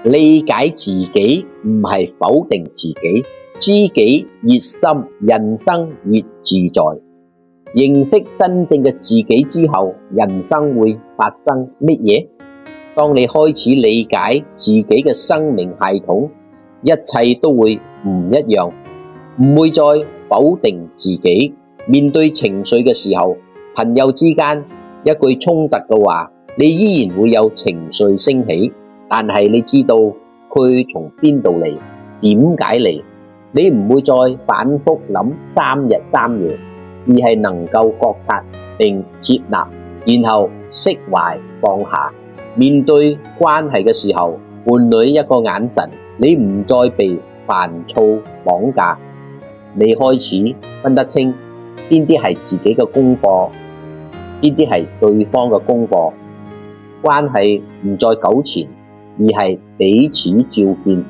理解自己唔係否定自己，知己越深，人生越自在。認識真正嘅自己之後，人生會發生乜嘢？當你開始理解自己嘅生命系統，一切都會唔一樣，唔會再否定自己。面對情緒嘅時候，朋友之間一句衝突嘅話，你依然會有情緒升起，但係你知道佢從邊度嚟，點解嚟，你唔會再反覆諗3日3夜，而係能夠覺察並接納，然後釋懷放下。面對關係嘅時候，伴侶一個眼神，你唔再被煩躁綁架，你開始分得清邊啲係自己嘅功課，邊啲係對方嘅功課。關係唔再糾纏，而係彼此照見。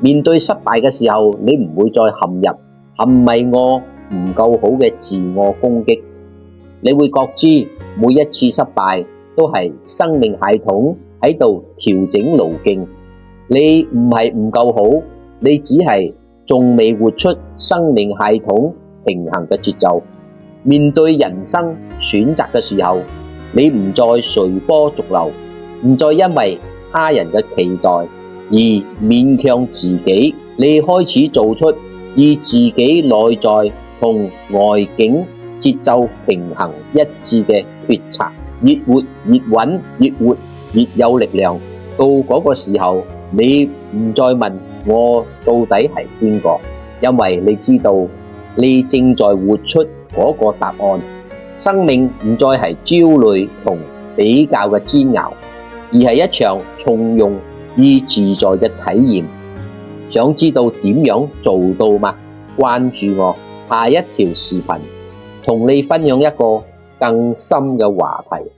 面對失敗嘅時候，你唔會再陷入係咪我唔夠好嘅自我攻擊，你會覺知每一次失敗都係生命系統喺度調整路徑。你唔係唔夠好，你只係仲未活出生命系統平衡嘅節奏。面對人生選擇嘅時候，你唔再隨波逐流，唔再因為他人嘅期待而勉強自己，你開始做出以自己內在同外境節奏平衡一致嘅決策，越活越穩，越活越有力量。到嗰個時候，你唔再問我到底係邊個，因為你知道你正在活出嗰個答案。生命唔再係焦慮同比較嘅煎熬，而係一場從容而自在嘅體驗。想知道點樣做到嗎？關注我，下一條視頻同你分享一個更深嘅話題。